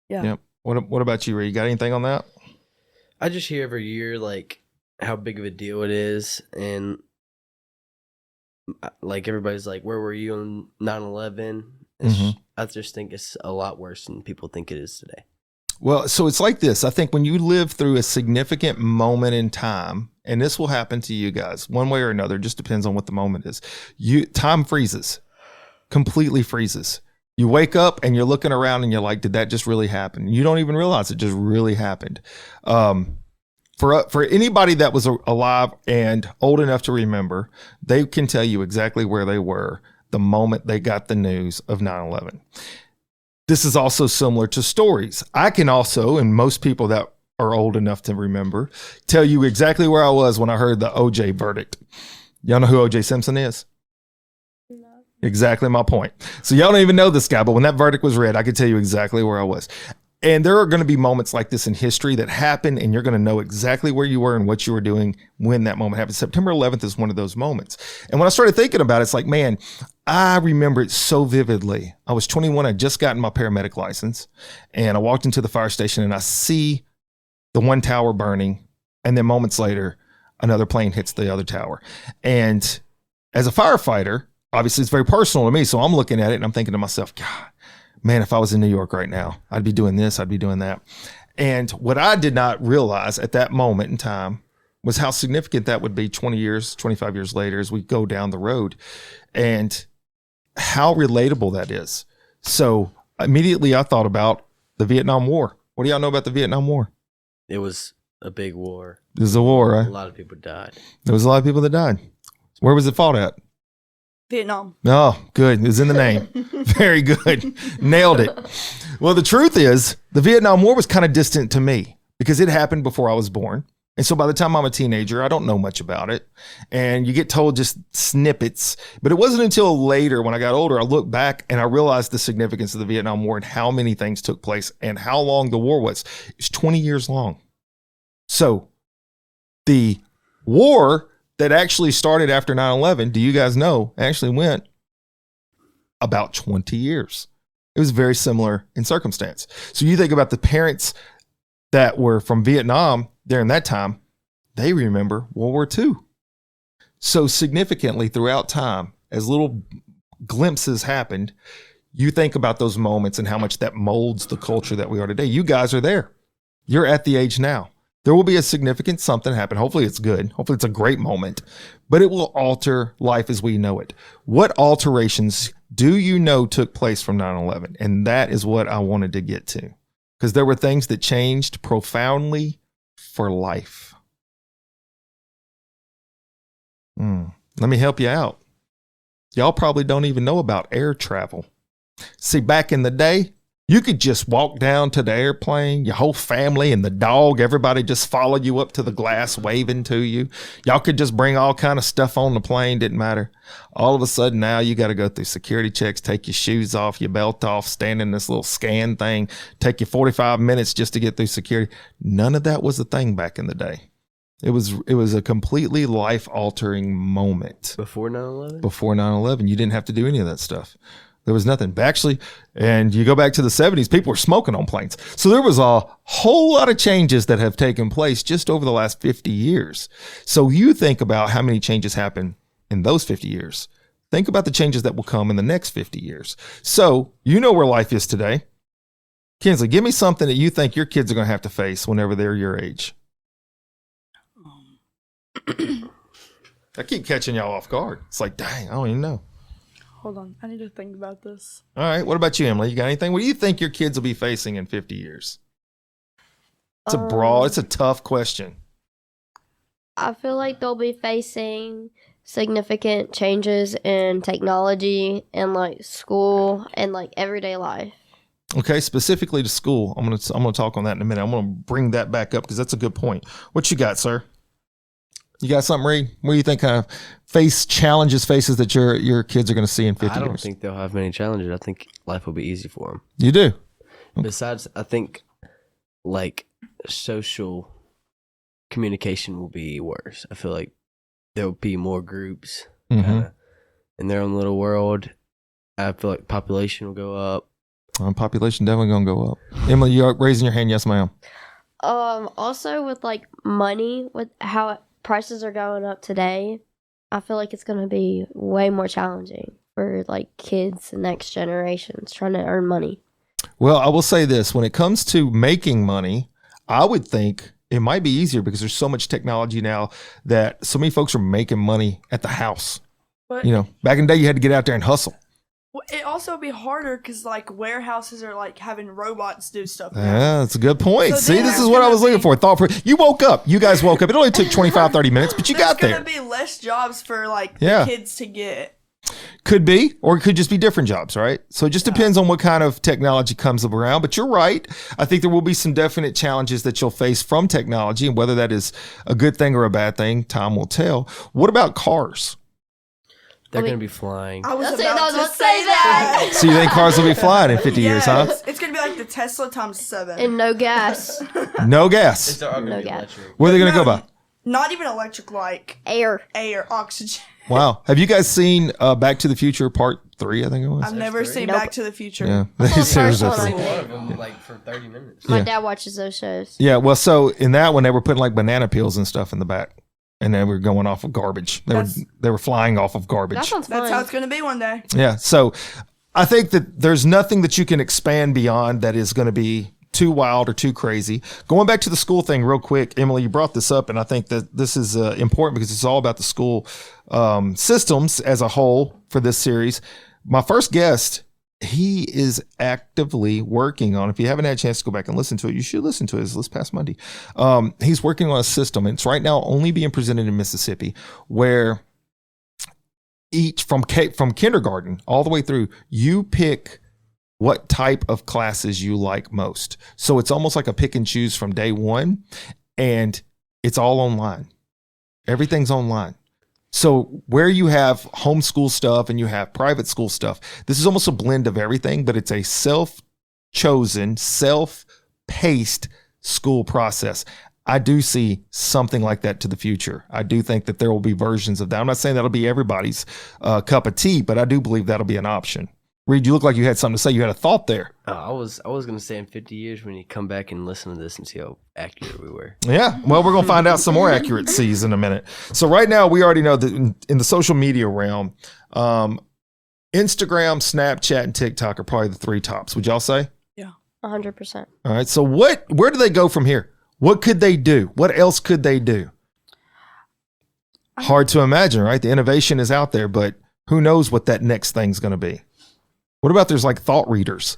Yeah.
Yep. What about you, Ray? You got anything on that?
I just hear every year like how big of a deal it is, and like everybody's like, where were you on 9/11? I just think it's a lot worse than people think it is today.
Well, so it's like this. I think when you live through a significant moment in time, and this will happen to you guys one way or another, just depends on what the moment is. Time freezes, completely freezes. You wake up and you're looking around and you're like, did that just really happen? You don't even realize it just really happened. For anybody that was alive and old enough to remember, they can tell you exactly where they were the moment they got the news of 9/11. This is also similar to stories. I can also, and most people that are old enough to remember, tell you exactly where I was when I heard the OJ verdict. Y'all know who OJ Simpson is? Exactly my point. So y'all don't even know this guy, but when that verdict was read, I could tell you exactly where I was. And there are going to be moments like this in history that happen, and you're going to know exactly where you were and what you were doing when that moment happened. September 11th is one of those moments. And when I started thinking about it, it's like, man, I remember it so vividly. I was 21. I just gotten my paramedic license, and I walked into the fire station, and I see the one tower burning. And then moments later, another plane hits the other tower. And as a firefighter, obviously it's very personal to me. So I'm looking at it and I'm thinking to myself, God, man, if I was in New York right now, I'd be doing this, I'd be doing that. And what I did not realize at that moment in time was how significant that would be 20 years, 25 years later as we go down the road, and how relatable that is. So immediately I thought about the Vietnam War. What do y'all know about the Vietnam War?
It was a big war.
It was a war, right?
A lot of people died.
There was a lot of people that died. Where was it fought at?
Vietnam.
Oh, good. It was in the name. Very good. Nailed it. Well, the truth is the Vietnam War was kind of distant to me because it happened before I was born. And so by the time I'm a teenager, I don't know much about it. And you get told just snippets. But it wasn't until later when I got older, I looked back and I realized the significance of the Vietnam War and how many things took place and how long the war was. It was 20 years long. So the war that actually started after 9/11, do you guys know, actually went about 20 years. It was very similar in circumstance. So you think about the parents that were from Vietnam during that time, they remember World War II. So significantly throughout time, as little glimpses happened, you think about those moments and how much that molds the culture that we are today. You guys are there. You're at the age now. There will be a significant something happen. Hopefully it's good. Hopefully it's a great moment, but it will alter life as we know it. What alterations do you know took place from 9/11? And that is what I wanted to get to, because there were things that changed profoundly for life. Let me help you out. Y'all probably don't even know about air travel. See, back in the day, you could just walk down to the airplane, your whole family and the dog, everybody just followed you up to the glass waving to you. Y'all could just bring all kind of stuff on the plane, didn't matter. All of a sudden now you got to go through security checks, take your shoes off, your belt off, stand in this little scan thing, take you 45 minutes just to get through security. None of that was a thing back in the day. It was a completely life-altering moment.
Before 9/11?
Before 9/11, you didn't have to do any of that stuff. There was nothing. Actually, and you go back to the 70s, people were smoking on planes. So there was a whole lot of changes that have taken place just over the last 50 years. So you think about how many changes happened in those 50 years. Think about the changes that will come in the next 50 years. So you know where life is today. Kinsley, give me something that you think your kids are going to have to face whenever they're your age. I keep catching y'all off guard. It's like, dang, I don't even know.
Hold on. I need to think about this.
All right. What about you, Emily? You got anything? What do you think your kids will be facing in 50 years? It's a tough question.
I feel like they'll be facing significant changes in technology and like school and like everyday life.
Okay, specifically to school. I'm gonna talk on that in a minute. I'm gonna bring that back up because that's a good point. What you got, sir? You got something, Reid? What do you think kind of faces that your kids are going to see in 50 years?
I don't think they'll have many challenges. I think life will be easy for them.
You do?
Besides, I think like social communication will be worse. I feel like there will be more groups kinda in their own little world. I feel like population will go up.
Population definitely going to go up. Emily, you're raising your hand. Yes, ma'am.
Also with like money, with how prices are going up today, I feel like it's going to be way more challenging for like kids and next generations trying to earn money.
Well, I will say this. When it comes to making money, I would think it might be easier because there's so much technology now that so many folks are making money at the house.
But,
You know, back in the day, you had to get out there and hustle.
well, it also be harder because like warehouses are like having robots do stuff now.
Yeah, that's a good point.
So
See,
then
this is
there's
what I
gonna
was looking
be-
for. You woke up. You guys woke up. It only took 25, 30 minutes, but you got there.
There's going to be less jobs for like
Yeah.
the kids to get.
Could be, or it could just be different jobs, right? So it just depends on what kind of technology comes around. But you're right. I think there will be some definite challenges that you'll face from technology, and whether that is a good thing or a bad thing, time will tell. What about cars?
They're going to be flying.
I was
That's
about
it, I was
to
about to
say
say
that.
So you think cars will be flying in 50 years, huh?
Yes. It's going to be like the Tesla times 7.
And no gas.
No gas.
They're all going to
No
be
gas.
electric.
Where are they going to go by?
Not even electric, like
Air.
air, oxygen.
Wow. Have you guys seen Back to the Future Part 3, I think it was?
I've never seen
Nope.
Back to the Future.
Yeah.
the
There's
first
a
one I
three.
One of them, like, for 30 minutes.
My
Yeah.
dad watches those shows.
Yeah, well, so in that one, they were putting like banana peels and stuff in the back. And they were going off of garbage. They were flying off of garbage.
That sounds fun.
That's how it's going to be one day.
Yeah. So I think that there's nothing that you can expand beyond that is going to be too wild or too crazy. Going back to the school thing real quick, Emily, you brought this up, and I think that this is important because it's all about the school systems as a whole for this series. My first guest, he is actively working on, if you haven't had a chance to go back and listen to it, you should listen to it. It's this past Monday. He's working on a system, and it's right now only being presented in Mississippi, where each from kindergarten all the way through, you pick what type of classes you like most. So it's almost like a pick and choose from day one, and it's all online. Everything's online. So where you have homeschool stuff and you have private school stuff, this is almost a blend of everything, but it's a self-chosen, self-paced school process. I do see something like that to the future. I do think that there will be versions of that. I'm not saying that'll be everybody's cup of tea, but I do believe that'll be an option. Reed, you look like you had something to say. You had a thought there.
I was going to say in 50 years when you come back and listen to this and see how accurate we were.
Yeah, well, we're going to find out some more accuracies in a minute. So right now, we already know that in the social media realm, Instagram, Snapchat, and TikTok are probably the 3 tops. Would y'all say?
100%.
All right, so where do they go from here? What could they do? What else could they do? Hard to imagine, right? The innovation is out there, but who knows what that next thing's going to be? What about there's like thought readers?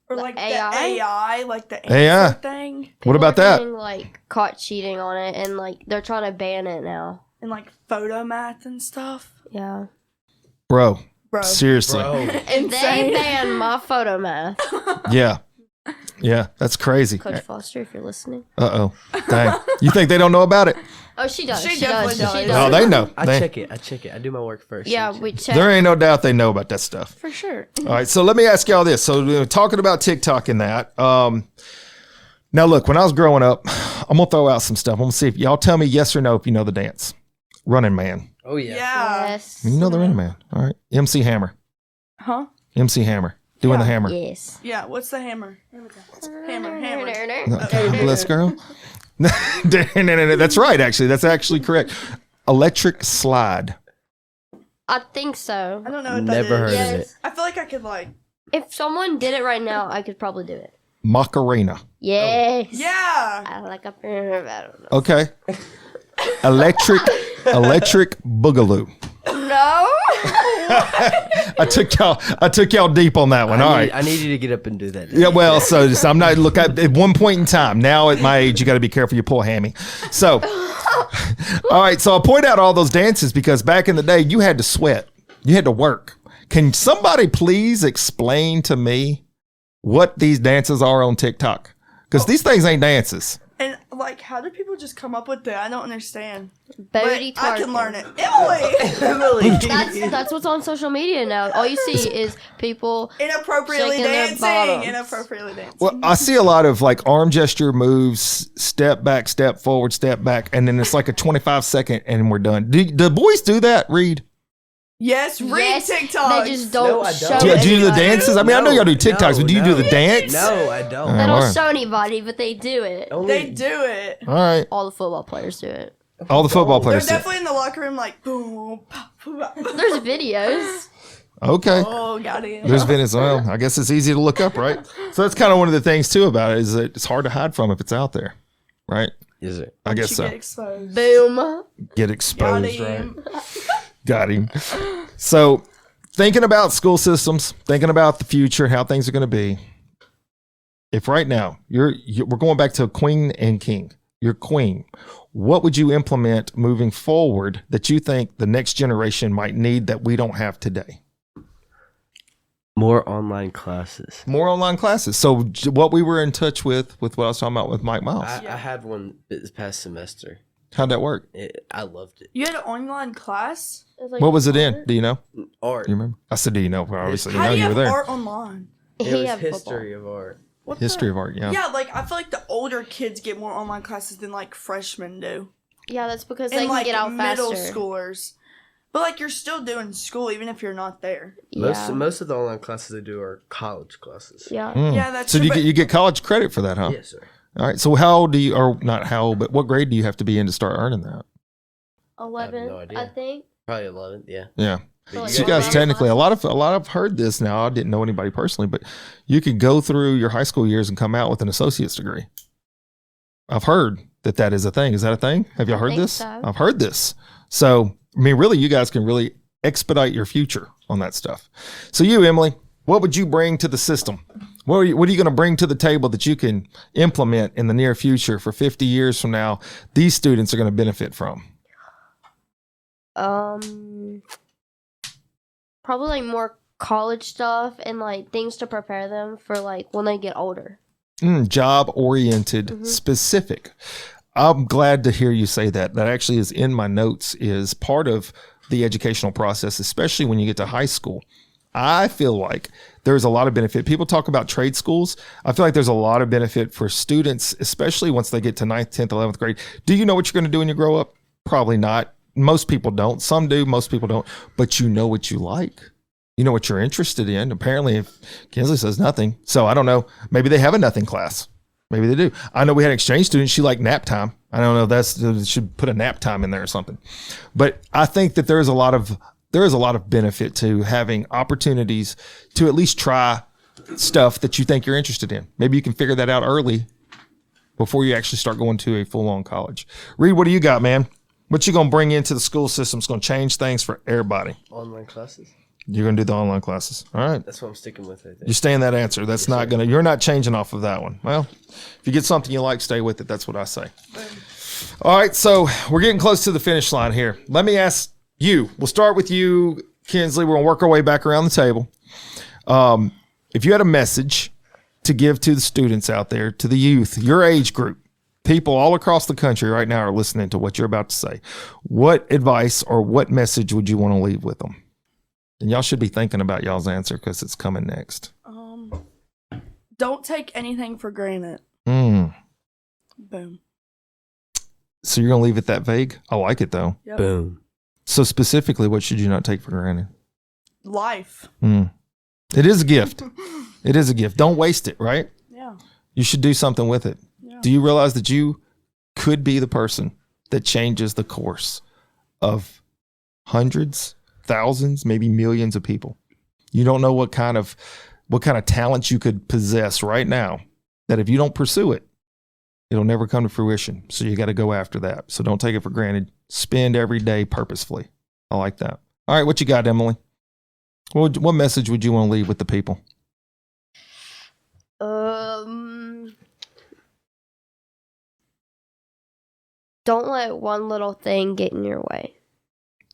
Or like
AI?
the AI, like the
AI.
answer thing.
What about
People are
that?
getting, like caught cheating on it, and like they're trying to ban it now.
And like photo math and stuff.
Yeah.
Bro,
Bro.
seriously.
If they
Insane.
ban my photo math,
Yeah. Yeah, that's crazy.
Coach Foster, if you're listening.
Uh-oh. Dang. You think they don't know about it?
Oh, she does.
She
She
definitely
does.
does.
She
Oh,
does.
they know.
I check it. I do my work first.
Yeah, we check.
There ain't no doubt they know about that stuff.
For sure.
All right, so let me ask y'all this. So we're talking about TikTok and that. Now, look, when I was growing up, I'm going to throw out some stuff. I'm going to see if y'all tell me yes or no if you know the dance. Running Man.
Oh, yeah.
Yeah.
Yes.
You know the Running Man. All right. MC Hammer.
Huh?
MC Hammer. Doing the hammer.
Yes.
Yeah. What's the hammer? Hammer.
Okay, bless girl. That's right, actually. That's actually correct. Electric slide.
I think so.
I don't know what
Never
that
heard
is.
of it.
Yes.
I feel like I could like.
If someone did it right now, I could probably do it.
Macarena.
Yes.
Yeah.
I like a I don't know.
Okay. Electric boogaloo.
No.
I took y'all deep on that one. All right.
I need you to get up and do that.
Yeah, well, so just, I'm not look at one point in time. Now at my age, you got to be careful you pull a hammy. So, all right. So I'll point out all those dances because back in the day, you had to sweat, you had to work. Can somebody please explain to me what these dances are on TikTok? Because these things ain't dances.
And like, how do people just come up with that? I don't understand.
Booty
But I can
twerking.
learn it. Emily.
That's what's on social media now. All you see is people.
Inappropriately
Shaking their
dancing.
bottoms.
Inappropriately dancing.
Well, I see a lot of like arm gesture moves, step back, step forward, step back, and then it's like a 25-second and we're done. Do the boys do that, Reed?
Yes, read
Yes,
TikTok.
They just don't
No, I
show
don't.
Do you do the
anybody.
dances? I mean, I know y'all do TikToks, but do you do the
no.
dance?
No, I don't.
They
All
don't
right.
show anybody, but they do it.
They do it.
All right.
All the football players do it.
All the football
They're
players do.
definitely in the locker room like boom, pop, pop.
There's videos.
Okay.
Oh, got it.
There's been as well. I guess it's easy to look up, right? So that's kind of one of the things too about it is that it's hard to hide from if it's out there, right?
Is it?
I guess
She
so.
get exposed.
Boom.
Get
Got
exposed, right?
him.
Got him. So thinking about school systems, thinking about the future, how things are going to be. If right now we're going back to queen and king, you're queen. What would you implement moving forward that you think the next generation might need that we don't have today?
More online classes.
More online classes. So what we were in touch with what I was talking about with Mike Miles.
I had one this past semester.
How'd that work?
I loved it.
You had an online class?
It was like
What was it in? Do you know?
Art.
Do you remember? I said, do you know? Well, obviously,
How
now
do you
you were
have
there.
art online?
It
He
was
had
history
football.
of art.
What
History
the-
of art, yeah.
Yeah, like I feel like the older kids get more online classes than like freshmen do.
Yeah, that's because they
And
can
like
get out
middle
faster.
schoolers. But like you're still doing school even if you're not there.
Most
Yeah.
most of the online classes I do are college classes.
Yeah.
Yeah, that's
So
true,
you get college credit for that, huh?
Yes, sir.
All right. So how old do you, or not how old, but what grade do you have to be in to start earning that?
11,
no idea.
I think.
Probably 11th. Yeah.
Yeah.
So,
So you guys technically, a lot of heard this now. I didn't know anybody personally, but you could go through your high school years and come out with an associate's degree. I've heard that is a thing. Is that a thing? Have y'all heard
think
this?
so.
I've heard this. So, I mean, really, you guys can really expedite your future on that stuff. So you, Emily, what would you bring to the system? What are you going to bring to the table that you can implement in the near future for 50 years from now? These students are going to benefit from.
Probably like more college stuff and like things to prepare them for like when they get older.
Job oriented, specific. I'm glad to hear you say that. That actually is in my notes, is part of the educational process, especially when you get to high school. I feel like there's a lot of benefit. People talk about trade schools. I feel like there's a lot of benefit for students, especially once they get to 9th, 10th, 11th grade. Do you know what you're going to do when you grow up? Probably not. Most people don't. Some do. Most people don't. But you know what you like. You know what you're interested in. Apparently, if Kinsley says nothing. So I don't know. Maybe they have a nothing class. Maybe they do. I know we had exchange students. She liked nap time. I don't know if should put a nap time in there or something. But I think that there is a lot of benefit to having opportunities to at least try stuff that you think you're interested in. Maybe you can figure that out early before you actually start going to a full-on college. Reed, what do you got, man? What you going to bring into the school system is going to change things for everybody.
Online classes.
You're going to do the online classes. All right.
That's what I'm sticking with. I think.
You stay in that answer. That's not going to, you're not changing off of that one. Well, if you get something you like, stay with it. That's what I say. All right. So we're getting close to the finish line here. Let me ask you, we'll start with you, Kinsley. We're going to work our way back around the table. If you had a message to give to the students out there, to the youth, your age group, people all across the country right now are listening to what you're about to say. What advice or what message would you want to leave with them? And y'all should be thinking about y'all's answer because it's coming next.
Don't take anything for granted.
Mm.
Boom.
So you're going to leave it that vague? I like it though.
Yep.
Boom.
So specifically, what should you not take for granted?
Life.
It is a gift. It is a gift. Don't waste it, right?
Yeah.
You should do something with it.
Yeah.
Do you realize that you could be the person that changes the course of hundreds, thousands, maybe millions of people? You don't know what kind of talent you could possess right now that if you don't pursue it, it'll never come to fruition. So you got to go after that. So don't take it for granted. Spend every day purposefully. I like that. All right, what you got, Emily? What message would you want to leave with the people?
Don't let one little thing get in your way.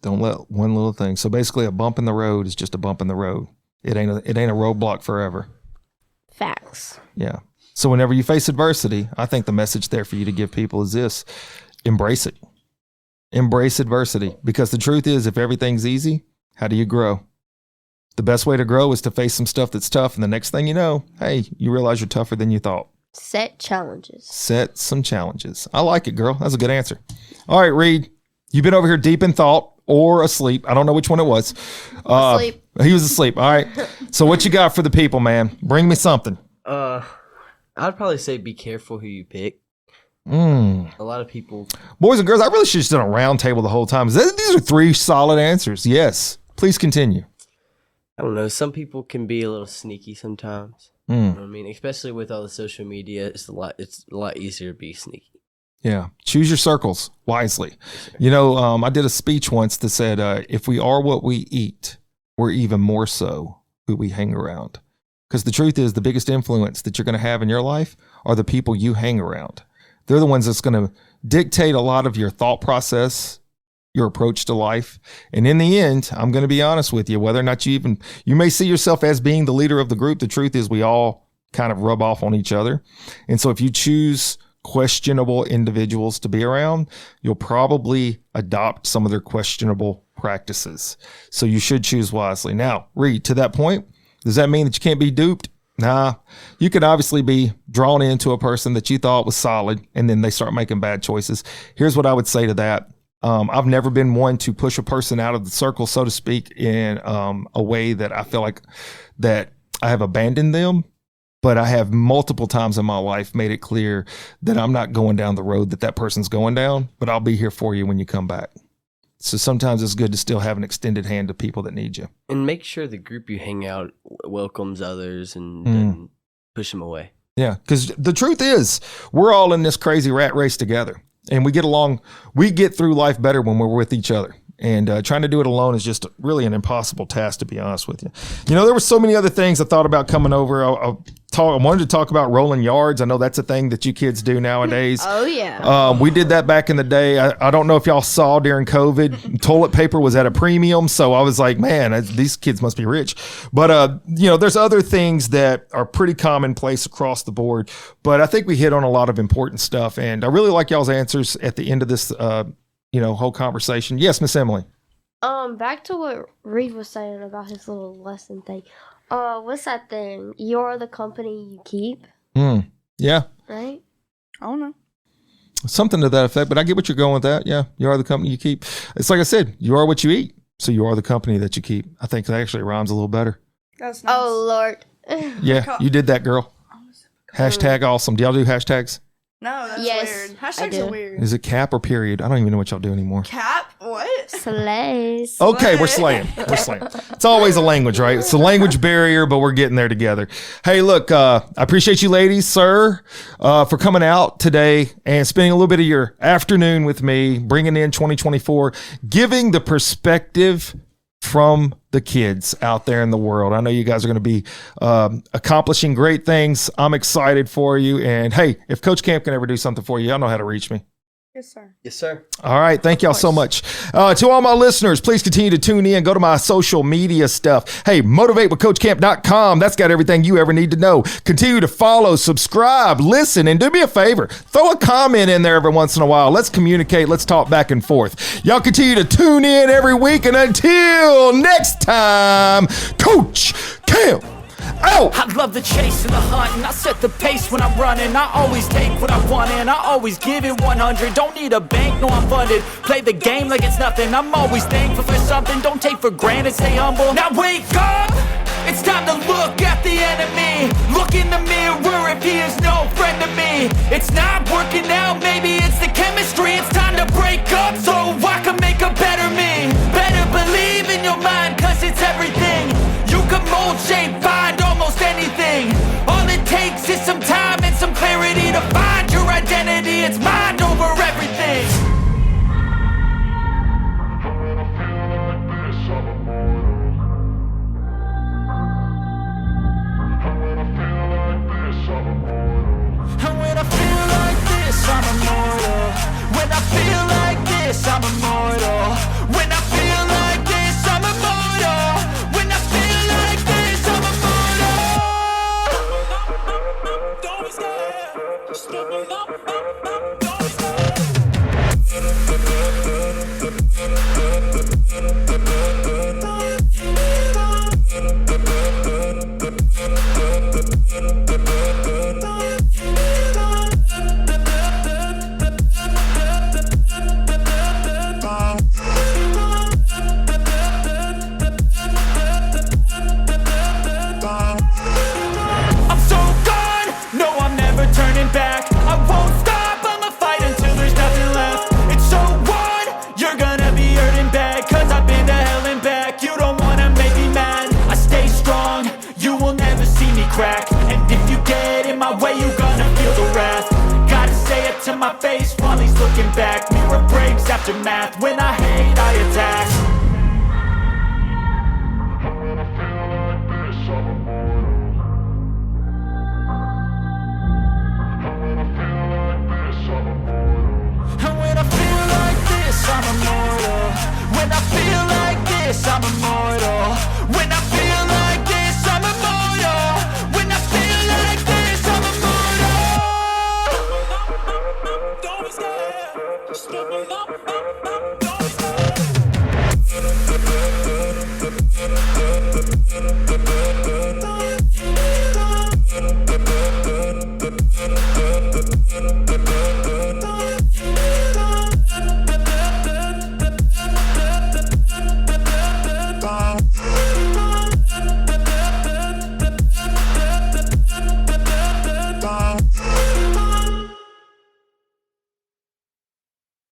Don't let one little thing. So basically, a bump in the road is just a bump in the road. It ain't a roadblock forever.
Facts.
Yeah. So whenever you face adversity, I think the message there for you to give people is this: embrace it. Embrace adversity, because the truth is, if everything's easy, how do you grow? The best way to grow is to face some stuff that's tough, and the next thing you know, hey, you realize you're tougher than you thought.
Set challenges.
Set some challenges. I like it, girl. That's a good answer. All right, Reed, you've been over here deep in thought or asleep. I don't know which one it was.
Asleep.
He was asleep. All right. So what you got for the people, man? Bring me something.
I'd probably say be careful who you pick.
A
lot of people.
Boys and girls, I really should have just done a round table the whole time. These are 3 solid answers. Yes. Please continue.
I don't know. Some people can be a little sneaky sometimes. You know what I mean? Especially with all the social media, it's a lot easier to be sneaky.
Yeah. Choose your circles wisely. You know, I did a speech once that said, if we are what we eat, we're even more so who we hang around. Because the truth is, the biggest influence that you're going to have in your life are the people you hang around. They're the ones that's going to dictate a lot of your thought process, your approach to life. And in the end, I'm going to be honest with you, whether or not you may see yourself as being the leader of the group, the truth is we all kind of rub off on each other. And so if you choose questionable individuals to be around, you'll probably adopt some of their questionable practices. So you should choose wisely. Now, Reid, to that point, does that mean that you can't be duped? Nah, you could obviously be drawn into a person that you thought was solid, and then they start making bad choices. Here's what I would say to that. I've never been one to push a person out of the circle, so to speak, in a way that I feel like that I have abandoned them. But I have multiple times in my life made it clear that I'm not going down the road that person's going down, but I'll be here for you when you come back. So sometimes it's good to still have an extended hand to people that need you.
And make sure the group you hang out welcomes others and push them away.
Yeah, because the truth is, we're all in this crazy rat race together. And we get along, we get through life better when we're with each other. And trying to do it alone is just really an impossible task, to be honest with you. You know, there were so many other things I thought about coming over. I wanted to talk about rolling yards. I know that's a thing that you kids do nowadays.
Oh, yeah.
We did that back in the day. I don't know if y'all saw during COVID, toilet paper was at a premium. So I was like, man, these kids must be rich. But, you know, there's other things that are pretty commonplace across the board. But I think we hit on a lot of important stuff. And I really like y'all's answers at the end of this whole conversation. Yes, Miss Emily.
Back to what Reid was saying about his little lesson thing. What's that thing? You're the company you keep.
Yeah.
Right?
I don't know.
Something to that effect, but I get what you're going with that. Yeah. You are the company you keep. It's like I said, you are what you eat. So you are the company that you keep. I think that actually rhymes a little better.
That's nice.
Oh, Lord.
Yeah. You did that, girl. Hashtag awesome. Do y'all do hashtags?
No, that's
Yes,
weird.
I
Hashtags
do.
are weird.
Is it cap or period? I don't even know what y'all do anymore.
Cap? What?
Slays.
Okay, we're slaying. We're slaying. It's always a language, right? It's a language barrier, but we're getting there together. Hey, look, I appreciate you ladies, sir, for coming out today and spending a little bit of your afternoon with me, bringing in 2024, giving the perspective from the kids out there in the world. I know you guys are going to be accomplishing great things. I'm excited for you. And hey, if Coach Camp can ever do something for you, y'all know how to reach me.
Yes, sir.
Yes, sir.
All right. Thank y'all so much. To all my listeners, please continue to tune in. Go to my social media stuff. Hey, motivatewithcoachcamp.com. That's got everything you ever need to know. Continue to follow, subscribe, listen, and do me a favor. Throw a comment in there every once in a while. Let's communicate. Let's talk back and forth. Y'all continue to tune in every week. And until next time, Coach Camp out.
I love the chase and the hunt, and I set the pace when I'm running. I always take what I want and I always give it 100. Don't need a bank, no I'm funded. Play the game like it's nothing. I'm always thankful for something. Don't take for granted, stay humble. Now wake up, it's time to look at the enemy. Look in the mirror if he is no friend to me. It's not working out, maybe it's the chemistry. It's time to break up so I can make a better me. Better believe in your mind, cause it's everything. You can mold, shape, find almost anything. All it takes is some time and some clarity to find your identity. It's mind over everything. And when I feel like this, I'm immortal. When I feel like this, I'm immortal. When I feel like this, I'm immortal. When I feel like this, I'm immortal. Don't be scared. Stepping up, don't be scared. I'm so gone, no I'm never turning back. I won't stop, I'ma fight until there's nothing left. It's so on, you're gonna be hurting bad. Cause I've been to hell and back. You don't wanna make me mad. I stay strong, you will never see me crack. And if you get in my way, you're gonna feel the wrath. Gotta say it to my face while he's looking back. Mirror breaks after math. When I hate, I attack. And when I feel like this, I'm immortal. When I feel like this, I'm immortal. When I feel like this, I'm immortal. When I feel like this, I'm immortal. up, up.